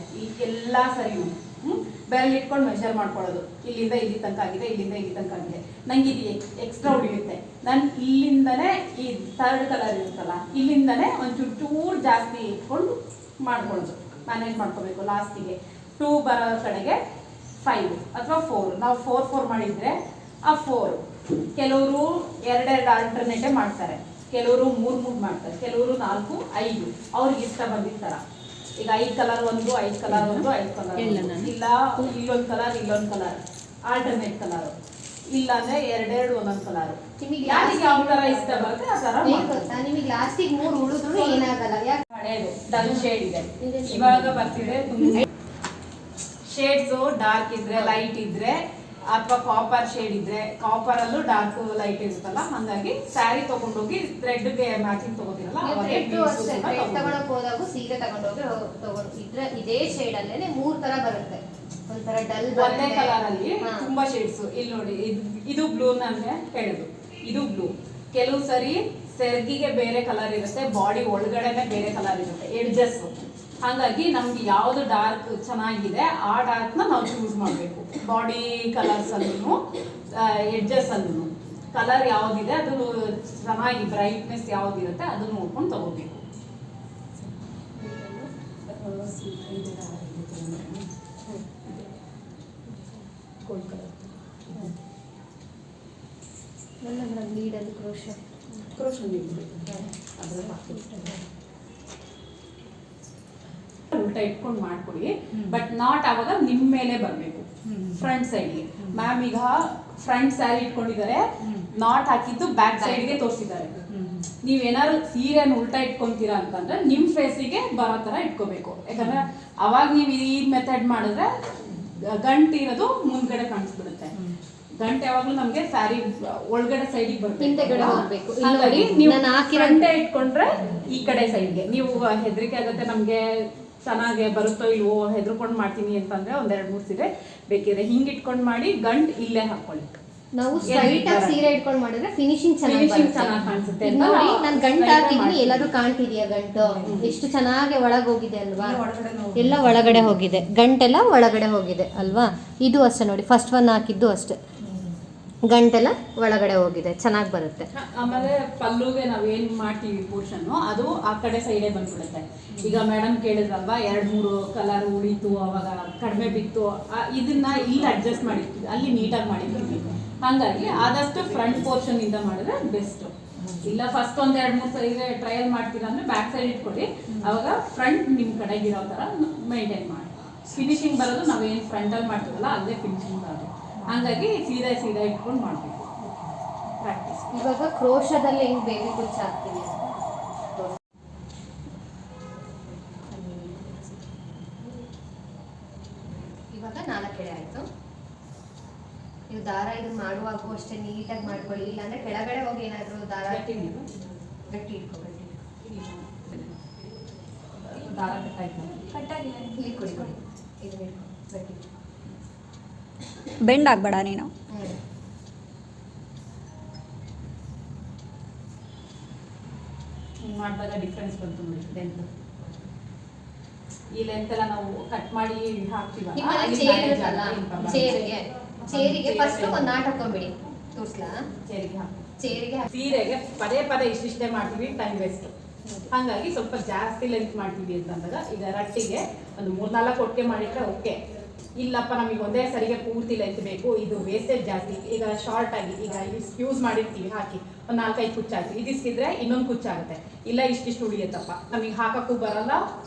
ಎಲ್ಲ ಸರಿ ಬೆರಳು ಇಟ್ಕೊಂಡು ಮೆಷರ್ ಮಾಡ್ಕೊಳ್ಳೋದು. ಇಲ್ಲಿಂದ ಇಲ್ಲಿ ತನಕ ಆಗಿದೆ, ಇಲ್ಲಿಂದ ಇಲ್ಲಿ ತನಕ ಆಗಿದೆ, ನಂಗೆ ಇದು ಎಕ್ಸ್ಟ್ರಾ ಉಳಿಯುತ್ತೆ. ನಾನು ಇಲ್ಲಿಂದನೇ ಈ 3rd ಕಲರ್ ಇರುತ್ತಲ್ಲ, ಇಲ್ಲಿಂದನೇ ಒಂಚೂರು ಜಾಸ್ತಿ ಇಟ್ಕೊಂಡು ಮಾಡ್ಕೊಳ್ಳೋದು, ಮ್ಯಾನೇಜ್ ಮಾಡ್ಕೋಬೇಕು. ಲಾಸ್ಟಿಗೆ 2 ಬರೋ ಕಡೆಗೆ 5 ಅಥವಾ 4, ನಾವು 4 ಮಾಡಿದರೆ ಆ 4 ಕೆಲವರು 2 ಆಲ್ಟರ್ನೇಟೇ ಮಾಡ್ತಾರೆ, ಕೆಲವರು 3 ಮಾಡ್ತಾರೆ, ಕೆಲವರು 4, 5 ಅವ್ರಿಗೆ ಇಷ್ಟ ಬಂದಿರ್ತಾರ. ಈಗ 5 ಕಲರ್ ಒಂದು, 5 ಕಲರ್ ಒಂದು, 5 ಕಲರ್ ಇಲ್ಲ, ಇಲ್ಲೊಂದು ಕಲರ್ ಇಲ್ಲೊಂದು ಕಲರ್ ಆಲ್ಟರ್ನೇಟ್ ಕಲರ್, ಇಲ್ಲ ಅಂದ್ರೆ 2 ಒಂದೊಂದು ಕಲರ್. ನಿಮಗೆ ಯಾವ ತರ ಇಷ್ಟ ಬರುತ್ತೆ ಆ ತರ ಗೊತ್ತಾ. ನಿಮಗೆ ಲಾಸ್ಟಿಗೆ 3 ಉಳಿದ್ರು ಏನಾಗಲ್ಲ, ಯಾಕೆ ಹಳೇದು ಡಲ್ ಶೇಡ್ ಇದೆ, ಇವಾಗ ಬರ್ತಿದೆ ತುಂಬ ಶೇಡ್ಸು. ಡಾರ್ಕ್ ಇದ್ರೆ, ಲೈಟ್ ಇದ್ರೆ, ಅಥವಾ ಕಾಪರ್ ಶೇಡ್ ಇದ್ರೆ, ಕಾಪರ್ ಅಲ್ಲೂ ಡಾರ್ಕ್ ಲೈಟ್ ಇರುತ್ತಲ್ಲ, ಹಾಗಾಗಿ ಸ್ಯಾರಿ ತಗೊಂಡೋಗಿ ಥ್ರೆಡ್ಗೆ ಮ್ಯಾಚಿಂಗ್ ತಗೋತಿರಲ್ಲ, ತಗೊಳಕ್ ಹೋದಾಗ ಸೀರೆ ತಗೊಂಡೋಗಿ ಇದ್ರೆ ಇದೇ ಶೇಡ್ ಅಲ್ಲೇನೆ 3 ತರ ಬರುತ್ತೆ. ಒಂಥರ ಡಲ್ ಒಂದೇ ಕಲರ್ ಅಲ್ಲಿ ತುಂಬಾ ಶೇಡ್ಸ್. ಇಲ್ಲಿ ನೋಡಿ, ಇದು ಬ್ಲೂ ನನ್ಗೆ ಹೇಳುದು, ಇದು ಬ್ಲೂ. ಕೆಲವು ಸರಿ ಸೆರ್ಗಿಗೆ ಬೇರೆ ಕಲರ್ ಇರುತ್ತೆ, ಬಾಡಿ ಒಳಗಡೆನೆ ಬೇರೆ ಕಲರ್ ಇರುತ್ತೆ, ಎಡ್ಜಸ್. ಹಾಗಾಗಿ ನಮ್ಗೆ ಯಾವ್ದು ಡಾರ್ಕ್ ಚೆನ್ನಾಗಿದೆ ಆ ಡಾರ್ಕ್ನ ನಾವು ಚೂಸ್ ಮಾಡಬೇಕು. ಬಾಡಿ ಕಲರ್ಸ್ ಅಲ್ಲೂ ಎಡ್ಜಸ್ ಅಲ್ಲೂ ಕಲರ್ ಯಾವ್ದಿದೆ ಅದು ಚೆನ್ನಾಗಿ ಬ್ರೈಟ್ನೆಸ್ ಯಾವ್ದಿರುತ್ತೆ ಅದನ್ನ ನೋಡ್ಕೊಂಡು ತಗೋಬೇಕು. ಲೀಡಲ್ಲಿ ಕ್ರೋಶ ಉಲ್ಟಾ ಇಟ್ಕೊಂಡು ಮಾಡ್ಕೊಡಿ, ಬಟ್ ನಾಟ್ ಅವಾಗ ನಿಮ್ಮ ಮೇಲೆ ಬರಬೇಕು, ಫ್ರಂಟ್ ಸೈಡ್ಗೆ. ಮ್ಯಾಮ್ ಈಗ ಫ್ರಂಟ್ ಸ್ಯಾರಿ ಇಟ್ಕೊಂಡಿದ್ದಾರೆ, ನಾಟ್ ಹಾಕಿದ್ದು ಬ್ಯಾಕ್ ಸೈಡ್ಗೆ ತೋರಿಸಿದ್ದಾರೆ. ನೀವೇನಾದ್ರು ಸೀರೆಯನ್ನು ಉಲ್ಟಾ ಇಟ್ಕೊಂತೀರಾ ಅಂತಂದ್ರೆ ನಿಮ್ಮ ಫೇಸಿಗೆ ಬರೋ ಥರ ಇಟ್ಕೋಬೇಕು. ಯಾಕಂದ್ರೆ ಅವಾಗ ನೀವು ಈ ಮೆಥಡ್ ಮಾಡಿದ್ರೆ ಗಂಟು ಇರೋದು ಮುಂದ್ಗಡೆ ಕಾಣಿಸ್ಬಿಡುತ್ತೆ. ಗಂಟೆ ಯಾವಾಗಲೂ ನಮಗೆ ಸ್ಯಾರಿ ಒಳಗಡೆ ಸೈಡಿಗೆ ಬರಬೇಕು. ಹಾಗಾಗಿ ನೀವು ಫ್ರಂಟೇ ಇಟ್ಕೊಂಡ್ರೆ ಈ ಕಡೆ ಸೈಡ್ಗೆ. ನೀವು ಹೆದರಿಕೆ ಆಗುತ್ತೆ ನಮಗೆ ಚೆನ್ನಾಗಿ ಬರುತ್ತೋ ಇಲ್ವೋ ಹೆದರ್ಕೊಂಡು ಮಾಡ್ತೀನಿ ಅಂತಂದ್ರೆ 1-2-3 ಸೀರೆ ಬೇಕಿದ್ರೆ ಹಿಂಗೆ ಇಟ್ಕೊಂಡು ಮಾಡಿ, ಗಂಟು ಇಲ್ಲೇ ಹಾಕೊಳ್ಳಿ. ನಾವು ಸ್ಟ್ರೈಟ್ ಆಗಿ ಸೀರೆ ಇಟ್ಕೊಂಡು ಮಾಡಿದ್ರೆ ಫಿನಿಶಿಂಗ್ ಚೆನ್ನಾಗಿ ಕಾಣಿಸುತ್ತೆ. ನೋಡಿ, ನಾನು ಗಂಟು ಹಾಕಿದೀನಿ, ಎಲ್ಲಾದ್ರೂ ಕಾಣ್ತಿದೆಯಾ ಗಂಟು? ಎಷ್ಟು ಚೆನ್ನಾಗಿ ಒಳಗೆ ಹೋಗಿದೆ ಅಲ್ವಾ, ಎಲ್ಲ ಒಳಗಡೆ ಹೋಗಿದೆ, ಗಂಟೆಲ್ಲ ಒಳಗಡೆ ಹೋಗಿದೆ ಅಲ್ವಾ. ಇದು ಅಷ್ಟೇ ನೋಡಿ, ಫಸ್ಟ್ 1 ಹಾಕಿದ್ದು ಅಷ್ಟೇ, ಗಂಟೆಲ್ಲ ಒಳಗಡೆ ಹೋಗಿದೆ, ಚೆನ್ನಾಗಿ ಬರುತ್ತೆ. ಆಮೇಲೆ ಪಲ್ಲುಗೆ ನಾವೇನ್ ಮಾಡ್ತೀವಿ ಪೋರ್ಷನ್ ಅದು ಆ ಕಡೆ ಸೈಡೇ ಬಂದ್ಬಿಡುತ್ತೆ. ಈಗ ಮೇಡಮ್ ಕೇಳಿದ್ರಲ್ವಾ 2-3 ಕಲರ್ ಉಳಿತು, ಅವಾಗ ಕಡಿಮೆ ಬಿತ್ತು, ಇದನ್ನ ಇಲ್ಲಿ ಅಡ್ಜಸ್ಟ್ ಮಾಡಿರ್ತೀವಿ, ಅಲ್ಲಿ ನೀಟಾಗಿ ಮಾಡಿರ್ತೀವಿ. ಹಾಗಾಗಿ ಆದಷ್ಟು ಫ್ರಂಟ್ ಪೋರ್ಷನ್ ಇಂದ ಮಾಡಿದ್ರೆ ಬೆಸ್ಟ್. ಇಲ್ಲ ಫಸ್ಟ್ 1-2-3 ಸೈಡ್ ಟ್ರಯಲ್ ಮಾಡ್ತೀರಾ ಅಂದ್ರೆ ಬ್ಯಾಕ್ ಸೈಡ್ ಇಟ್ಕೊಡಿ, ಅವಾಗ ಫ್ರಂಟ್ ನಿಮ್ಮ ಕಡೆಗಿರೋ ಥರ ಮೇಂಟೈನ್ ಮಾಡಿ. ಫಿನಿಶಿಂಗ್ ಬರೋದು ನಾವೇನು ಫ್ರಂಟಲ್ಲಿ ಮಾಡ್ತೀವಲ್ಲ ಅಲ್ಲೇ ಫಿನಿಶಿಂಗ್ ಬರೋದು. ಹಾಗಾಗಿ ಸೀದಾ ಇಟ್ಕೊಂಡು ಮಾಡಬೇಕು. ಪ್ರಾಕ್ಟೀಸ್. ಇವಾಗ ಕ್ರೋಶದಲ್ಲಿ ಹೆಂಗ್ ಬೇಬಿ ಕುಚ್ಚು ಹಾಕ್ತೀವಿ ಅಂತ ಇವಾಗ 4 ಎಳೆ ಆಯ್ತು. ನೀವು ದಾರ ಇದನ್ನ ಮಾಡುವಾಗೂ ಅಷ್ಟೇ ನೀಟಾಗಿ ಮಾಡ್ಕೊಳ್ಳಿ, ಇಲ್ಲಾಂದ್ರೆ ಕೆಳಗಡೆ ಹೋಗಿ ಏನಾದ್ರು ದಾರ ಗಟ್ಟಿ ಇಟ್ಕೊ. ದಾರ ಕಟ್ಟಾಯ್ತು. ಇಲ್ಲಿ ಕೊಡಿ ಇದನ್ನ ಇಟ್ಕೊ ಗಟ್ಟಿ. ಬೆಂಡ್ ಆಗಬೇಡ ನೀನು. ಹಿಂಗೆ ಮಾಡಿದಾಗ ಡಿಫ್ರೆನ್ಸ್ ಬಂತು ನೋಡಿ ಲೆಂತ್. ಈ ಲೆಂತ್ ಎಲ್ಲ ನಾವು ಕಟ್ ಮಾಡಿ ಹಾಕ್ತೀವಲ್ಲ, ನಿಮ್ಮಲ್ಲಿ ಚೇರ್ ಇರುತ್ತಲ್ಲ, ಚೇರಿಗೆ ಫಸ್ಟ್ ಒಂದು ನಾಟ್ ಹಾಕೊಂಡ್ಬಿಡಿ. ತೋರಿಸ್ಲಾ? ಚೇರಿಗೆ ಸೀರೆಗೆ ಪದೇ ಇಷ್ಟಿಷ್ಟೇ ಮಾಡ್ತೀವಿ, ಟೈಮ್ ವೇಸ್ಟ್. ಹಾಗಾಗಿ ಸ್ವಲ್ಪ ಜಾಸ್ತಿ ಲೆಂತ್ ಮಾಡ್ತೀವಿ ಅಂತಂದಾಗ ಈಗ ರಟ್ಟಿಗೆ ಒಂದು 3-4 ಒಟ್ಟಿಗೆ ಮಾಡಿಟ್ರೆ ಓಕೆ. ಇಲ್ಲಪ್ಪ ನಮಗೆ ಒಂದೇ ಸರಿಗೆ ಪೂರ್ತಿ ಲೆಂತ್ ಬೇಕು, ಇದು ವೇಸ್ಟೇಜ್ ಜಾಸ್ತಿ, ಈಗ ಶಾರ್ಟ್ ಆಗಿ ಈಗ ಯೂಸ್ ಮಾಡಿರ್ತೀವಿ ಹಾಕಿ ಒಂದು 4-5 ಕುಚ್ಚು ಹಾಕಿ ಇದಿಸ್ಕಿದ್ರೆ ಇನ್ನೊಂದು ಕುಚ್ಚಾಗುತ್ತೆ, ಇಲ್ಲ ಇಷ್ಟಿಷ್ಟು ಉಳಿಯುತ್ತಪ್ಪ, ನಮಗೆ ಹಾಕಕ್ಕೂ ಬರಲ್ಲ,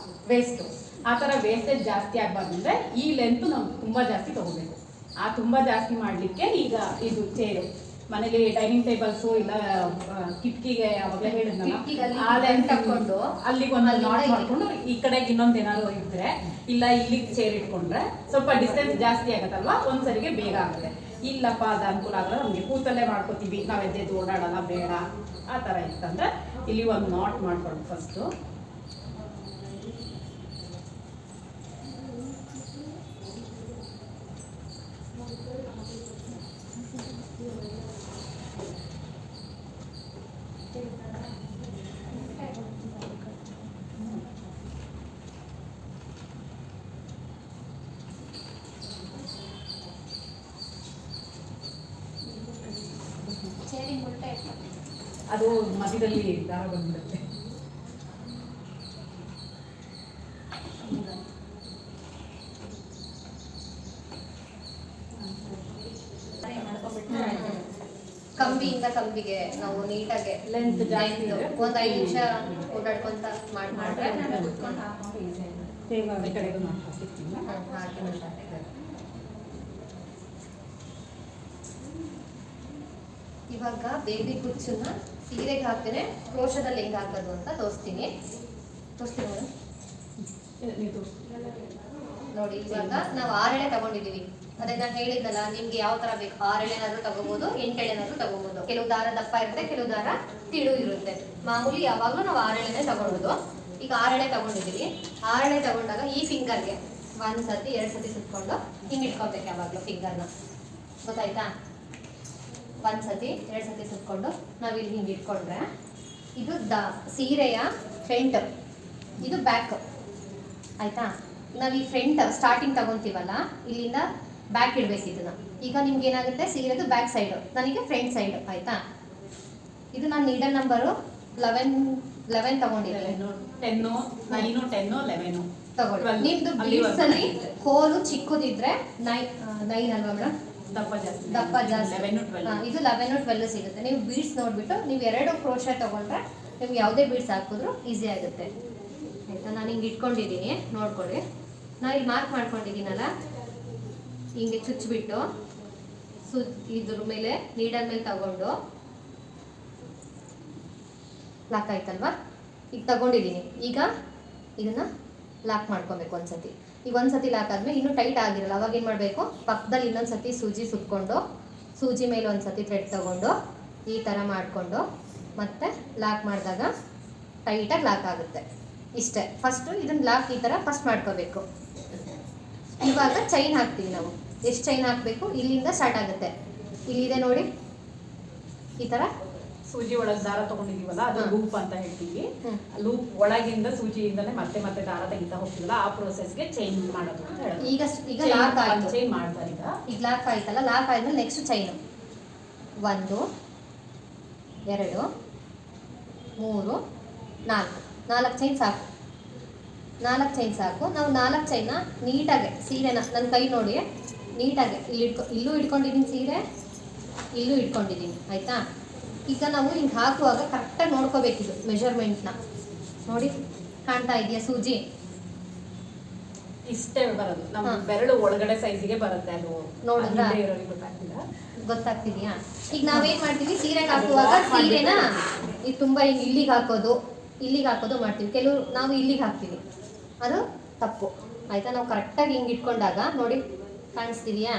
ವೇಸ್ಟು. ಆ ಥರ ವೇಸ್ಟೇಜ್ ಜಾಸ್ತಿ ಆಗಬಾರ್ದಂದ್ರೆ ಈ ಲೆಂತು ನಾವು ತುಂಬ ಜಾಸ್ತಿ ತೊಗೋಬೇಕು. ಆ ತುಂಬ ಜಾಸ್ತಿ ಮಾಡಲಿಕ್ಕೆ ಈಗ ಇದು ಚೇರು ಮನೇಲಿ ಡೈನಿಂಗ್ ಟೇಬಲ್ಸು ಇಲ್ಲ ಕಿಟಕಿಗೆ ಅವಾಗಲೇ ಹೇಳಿದ್ನಲ್ಲ, ಆ ಲೆಂತ್ ತಗೊಂಡು ಅಲ್ಲಿಗೊಂದು ನಾಟ್ ಮಾಡಿಕೊಂಡು ಈ ಕಡೆಗೆ ಇನ್ನೊಂದು ಏನಾದ್ರು ಇದ್ರೆ ಇಲ್ಲ ಇಲ್ಲಿಗೆ ಚೇರ್ ಇಟ್ಕೊಂಡ್ರೆ ಸ್ವಲ್ಪ ಡಿಸ್ಟೆನ್ಸ್ ಜಾಸ್ತಿ ಆಗುತ್ತಲ್ವಾ, ಒಂದ್ಸರಿಗೆ ಬೇಗ ಆಗುತ್ತೆ. ಇಲ್ಲಪ್ಪ ಅದು ಅನುಕೂಲ ಆಗಲ್ಲ, ನಮಗೆ ಕೂತಲ್ಲೇ ಮಾಡ್ಕೋತೀವಿ, ನಾವು ಎದ್ದೆದ್ದು ಓಡಾಡಲ್ಲ ಬೇಡ ಆ ಥರ ಇತ್ತಂದ್ರೆ ಇಲ್ಲಿ ಒಂದು ನಾಟ್ ಮಾಡ್ಕೊಂಡು ಫಸ್ಟು ಅದು ಮಧ್ಯದಲ್ಲಿ ದಾರ ಬಂದ್ಬಿಡುತ್ತೆ. ಕಂಬಿಯಿಂದ ಕಂಬಿಗೆ ನಾವು ನೀಟಾಗಿ ಲೆಂತ್ ಜಾಸ್ತಿ ಒಂದು 5 ನಿಮಿಷ ಓಡಾಡ್ಕೊಂತ ಮಾಡಿದ್ರೆ ಕಡೆಗೂ ಮಾಡ್ಕೊಳ್ತೀನಿ. ಇವಾಗ ಬೇಬಿ ಕುಚ್ಚನ್ನ ಸೀರೆಗೆ ಹಾಕ್ತೇನೆ, ಕ್ರೋಶದಲ್ಲಿ ಹೆಂಗೆ ಹಾಕೋದು ಅಂತ ತೋರಿಸ್ತೀನಿ ನೋಡಿ. ಇವಾಗ ನಾವು 6 ಎಳೆ ತಗೊಂಡಿದ್ದೀವಿ, ಅದೇ ನಾನು ಹೇಳಿದ್ನಲ್ಲ ನಿಮ್ಗೆ ಯಾವ ತರ ಬೇಕು, 6 ಎಳೆನಾದ್ರೂ ತಗೋಬಹುದು, 8 ಎಳೆನಾದ್ರೂ ತಗೋಬಹುದು. ಕೆಲವು ದಾರ ದಪ್ಪ ಇರುತ್ತೆ, ಕೆಲವು ದಾರ ತಿಳು ಇರುತ್ತೆ. ಮಾಮೂಲಿ ಯಾವಾಗಲೂ ನಾವು 6 ಎಳೆನೇ ತಗೊಳ್ಳೋದು. ಈಗ 6 ಎಳೆ ತಗೊಂಡಿದ್ದೀವಿ. 6 ಎಳೆ ತಗೊಂಡಾಗ ಈ ಫಿಂಗರ್ಗೆ 1 ಸತಿ 2 ಸತಿ ಸುತ್ಕೊಂಡು ಹಿಂಗೆ ಇಟ್ಕೊಬೇಕು ಯಾವಾಗಲೂ ಫಿಂಗರ್ನ, ಗೊತ್ತಾಯ್ತಾ? 1 ಸತಿ 2 ಸತಿ ಸುತ್ಕೊಂಡು ನಾವಿಲ್ಲಿ ಹಿಂಗೆ ಇಟ್ಕೊಂಡ್ರೆ ಇದು ಸೀರೆಯ ಫ್ರಂಟ್, ಇದು ಬ್ಯಾಕ್, ಆಯ್ತಾ? ನಾವು ಈ ಫ್ರಂಟ್ ಸ್ಟಾರ್ಟಿಂಗ್ ತಗೊಂತೀವಲ್ಲ, ಇಲ್ಲಿಂದ ಬ್ಯಾಕ್ ಇಡ್ಬೇಕು ಇದನ್ನ. ಈಗ ನಿಮ್ಗೆ ಏನಾಗುತ್ತೆ, ಸೀರೆದು ಬ್ಯಾಕ್ ಸೈಡು, ನನಗೆ ಫ್ರಂಟ್ ಸೈಡ್, ಆಯ್ತಾ? ಇದು ನಾನು ನೀಡಲ್ ನಂಬರು 11 ತಗೊಂಡಿದ್ದೀನಿ. 10, 9, 10, 11 ತಗೊಳ್ಳಿ. ನಿಮ್ದು ಬೀಡ್ಸ್ ಅಲ್ಲಿ ಹೋಲು ಚಿಕ್ಕದಿದ್ರೆ 9 ಅಲ್ವಾ ಮೇಡಮ್? ದಪ್ಪ ಜಾಸ್ತಿ 11, ಇದು 11, 12 ಸಿಗುತ್ತೆ. ನೀವು ಬೀಡ್ಸ್ ನೋಡ್ಬಿಟ್ಟು ನೀವು 2 ಕ್ರೋಶೆ ತಗೊಂಡ್ರೆ ನಿಮ್ಗೆ ಯಾವುದೇ ಬೀಡ್ಸ್ ಹಾಕಿದ್ರು ಈಸಿ ಆಗುತ್ತೆ, ಆಯ್ತಾ? ನಾನು ಹಿಂಗೆ ಇಟ್ಕೊಂಡಿದ್ದೀನಿ, ನೋಡ್ಕೊಳ್ಳಿ. ನಾನು ಇಲ್ಲಿ ಮಾರ್ಕ್ ಮಾಡ್ಕೊಂಡಿದ್ದೀನಲ್ಲ, ಹಿಂಗೆ ಚುಚ್ಚಿಬಿಟ್ಟು ಇದ್ರ ಮೇಲೆ ನೀಡಲ್ ಮೇಲೆ ತಗೊಂಡು ಲಾಕ್ ಆಯ್ತಲ್ವಾ? ಈಗ ತಗೊಂಡಿದ್ದೀನಿ. ಈಗ ಇದನ್ನ ಲಾಕ್ ಮಾಡ್ಕೊಬೇಕು ಒಂದ್ಸತಿ. ಈಗ ಒಂದ್ಸತಿ ಲಾಕ್ ಆದ್ಮೇಲೆ ಇನ್ನೂ ಟೈಟ್ ಆಗಿರಲ್ಲ, ಅವಾಗ ಏನು ಮಾಡಬೇಕು, ಪಕ್ಕದಲ್ಲಿ ಇನ್ನೊಂದ್ಸತಿ ಸೂಜಿ ಸುತ್ಕೊಂಡು ಸೂಜಿ ಮೇಲೆ ಒಂದ್ಸತಿ ಥ್ರೆಡ್ ತಗೊಂಡು ಈ ಥರ ಮಾಡಿಕೊಂಡು ಮತ್ತೆ ಲಾಕ್ ಮಾಡಿದಾಗ ಟೈಟಾಗಿ ಲಾಕ್ ಆಗುತ್ತೆ. ಇಷ್ಟೇ. ಫಸ್ಟು ಇದನ್ನ ಲಾಕ್ ಈ ಥರ ಫಸ್ಟ್ ಮಾಡ್ಕೋಬೇಕು. ಇವಾಗ ಚೈನ್ ಹಾಕ್ತೀವಿ ನಾವು. ಎಷ್ಟು ಚೈನ್ ಹಾಕಬೇಕು? ಇಲ್ಲಿಂದ ಸ್ಟಾರ್ಟ್ ಆಗುತ್ತೆ, ಇಲ್ಲಿದೆ ನೋಡಿ, ಈ ಥರ ಸೂಜಿ ಒಳಗೆ ದಾರ ತಗೊಂಡಿದೀವಲ್ಲ, ಅದು ಲೂಪ್ ಅಂತ ಹೇಳ್ತೀವಿ. ಲೂಪ್ ಒಳಗಿಂದ ಸೂಜಿಯಿಂದನೇ ಮತ್ತೆ ದಾರ ತೆಗಿತಾ ಹೋಗ್ತೀವಲ್ಲ, ಆ ಪ್ರೋಸೆಸ್ಗೆ ಚೈನ್ ಮಾಡೋದು ಅಂತ ಹೇಳೋದು. ಈಗ ಲಾಕ್ ಆಯ್ತು, ಚೈನ್ ಮಾಡ್ತಾರೆ. ಈಗ ಲಾಕ್ ಆಯ್ತಲ್ಲ, ಲಾಕ್ ಆದ್ಮೇಲೆ ನೆಕ್ಸ್ಟ್ ಚೈನು 1 2 3 4 ಚೈನ್ ಸಾಕು. 4 ಚೈನ್ ಸಾಕು. ನಾವು 4 ಚೈನ್ನ ನೀಟಾಗಿ ಸೀರೆನ ನನ್ನ ಕೈ ನೋಡಿ ನೀಟಾಗಿ ಇಲ್ಲೂ ಇಟ್ಕೊಂಡಿದ್ದೀನಿ, ಸೀರೆ ಇಲ್ಲೂ ಇಟ್ಕೊಂಡಿದ್ದೀನಿ, ಆಯಿತಾ? ಈಗ ನಾವು ಹಿಂಗೆ ಹಾಕುವಾಗ ಕರೆಕ್ಟಾಗಿ ನೋಡ್ಕೋಬೇಕಿದು ಮೆಷರ್ಮೆಂಟ್ನ. ನೋಡಿ, ಕಾಣ್ತಾ ಇದೆಯಾ ಸೂಜಿ? ಇಷ್ಟೇ ಬರೋದು ನಮ್ಮ ಹಾ. ಬೆರಳು ಒಳಗಡೆ ಸೈಜಿಗೆ ಬರುತ್ತೆ ಅದು. ನೋಡಿದ್ರಾ? ಹಿಂದೆ ಇರೋರಿಗೆ ಗೊತ್ತಾಗ್ತಿಲ್ಲ. ಗೊತ್ತಾಗ್ತಿದ್ಯಾ? ಈಗ ನಾವೇನ್ ಮಾಡ್ತೀವಿ, ಸೀರೆಗೆ ಹಾಕುವಾಗ ಸೀರೆನ ಇದು ತುಂಬಾ ಹಿಂಗೆ ಇಲ್ಲಿಗೆ ಹಾಕೋದು ಮಾಡ್ತೀವಿ. ಕೆಲವು ನಾವು ಇಲ್ಲಿಗೆ ಹಾಕ್ತೀವಿ, ಅದು ತಪ್ಪು ಆಯ್ತಾ. ನಾವು ಕರೆಕ್ಟಾಗಿ ಹಿಂಗೆ ಇಟ್ಕೊಂಡಾಗ ನೋಡಿ ಕಾಣಿಸ್ತಿದ್ಯಾ,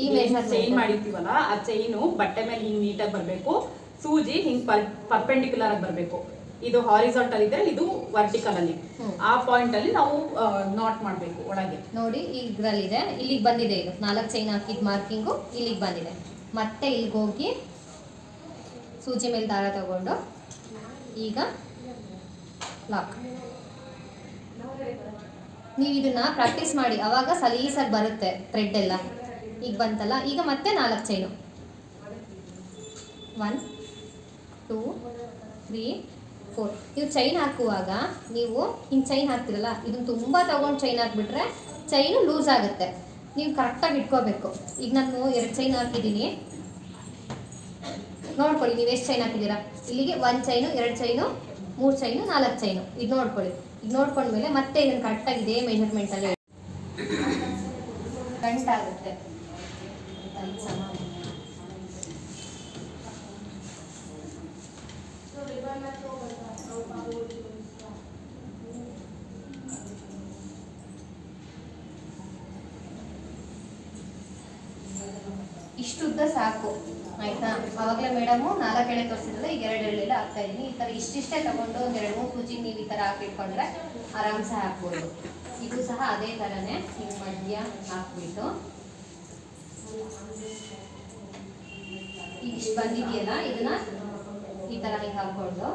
ಈ ಚೈನ್ ಮೆಜರ್ಮೆಂಟ್ ಮಾಡಿರ್ತೀವಲ್ಲ ಆ ಚೈನು ಬಟ್ಟೆ ಮೇಲೆ ಹಿಂಗ್ ನೀಟಾಗಿ ಬರಬೇಕು, ಸೂಜಿ ಹಿಂಗ್ ಪರ್ಪೆಂಡಿಕ್ಯುಲರ್ ಆಗಿ ಬರಬೇಕು. ಇದು ಹಾರಿಸಾಂಟಲ್ ಇದ್ರೆ ಇದು ವರ್ಟಿಕಲ್ ಅಲ್ಲಿ. ಆ ಪಾಯಿಂಟ್ ಅಲ್ಲಿ ನಾವು ನಾಟ್ ಮಾಡಬೇಕು ಒಳಗೆ. ನೋಡಿ ಇದ್ರಲ್ಲಿದೆ, ಇಲ್ಲಿಗೆ ಬಂದಿದೆ. ಇದು 4 ಚೈನ್ ಹಾಕಿದ ಮಾರ್ಕಿಂಗು ಇಲ್ಲಿಗೆ ಬಂದಿದೆ. ಮತ್ತೆ ಇಲ್ಲಿಗೆ ಹೋಗಿ ಸೂಜಿ ಮೇಲೆ ದಾರ ತಗೊಂಡು ಈಗ ಲಾಕ್. ನೀವು ಇದನ್ನ ಪ್ರಾಕ್ಟೀಸ್ ಮಾಡಿ, ಅವಾಗ ಸಲೀಸಾಗಿ ಬರುತ್ತೆ ಥ್ರೆಡ್ ಎಲ್ಲ. ಈಗ ಬಂತಲ್ಲ, ಈಗ ಮತ್ತೆ 4 ಚೈನು. 1 2 3 4. ನೀವು ಚೈನ್ ಹಾಕುವಾಗ ನೀವು ಹಿಂಗೆ ಚೈನ್ ಹಾಕ್ತಿರಲ್ಲ, ಇದನ್ನು ತುಂಬ ತಗೊಂಡು ಚೈನ್ ಹಾಕ್ಬಿಟ್ರೆ ಚೈನು ಲೂಸ್ ಆಗುತ್ತೆ. ನೀವು ಕರೆಕ್ಟಾಗಿ ಇಟ್ಕೋಬೇಕು. ಈಗ ನಾನು 2 ಚೈನ್ ಹಾಕಿದ್ದೀನಿ, ನೋಡ್ಕೊಳ್ಳಿ ನೀವು ಎಷ್ಟು ಚೈನ್ ಹಾಕಿದ್ದೀರಾ. ಇಲ್ಲಿಗೆ 1 ಚೈನು, 2 ಚೈನು, 3 ಚೈನು, 4 ಚೈನು. ಇದು ನೋಡ್ಕೊಳ್ಳಿ. ಇದು ನೋಡ್ಕೊಂಡ್ಮೇಲೆ ಮತ್ತೆ ಇದನ್ನು ಕರೆಕ್ಟಾಗಿ ಇದೇ ಮೆಜರ್ಮೆಂಟಲ್ಲಿ ಗಂಟಾಗುತ್ತೆ. ಇಷ್ಟುದ್ದ ಸಾಕು ಆಯ್ತಾ. ಅವಾಗಲೇ ಮೇಡಮು 4 ಎಳೆ ತೋರಿಸಿದ್ರಲ್ಲ, ಈಗ 2 ಎಳೆಲ್ಲ ಹಾಕ್ತಾ ಇದ್ದೀನಿ. ಈ ಥರ ಇಷ್ಟಿಷ್ಟೇ ತಗೊಂಡು 1 2 3 ಸೂಜಿ ನೀವು ಈ ಥರ ಹಾಕಿಟ್ಕೊಂಡ್ರೆ ಆರಾಮ್ಸೆ ಹಾಕ್ಬೋದು. ಇದು ಸಹ ಅದೇ ಥರನೇ ಹಿಂಗೆ ಮಧ್ಯ ಹಾಕ್ಬಿಟ್ಟು ಈಗ ಇಷ್ಟು ಬಂದಿದೆಯಲ್ಲ, ಇದನ್ನ ಈ ಥರ ಹಿಂಗೆ ಹಾಕ್ಕೊಂಡು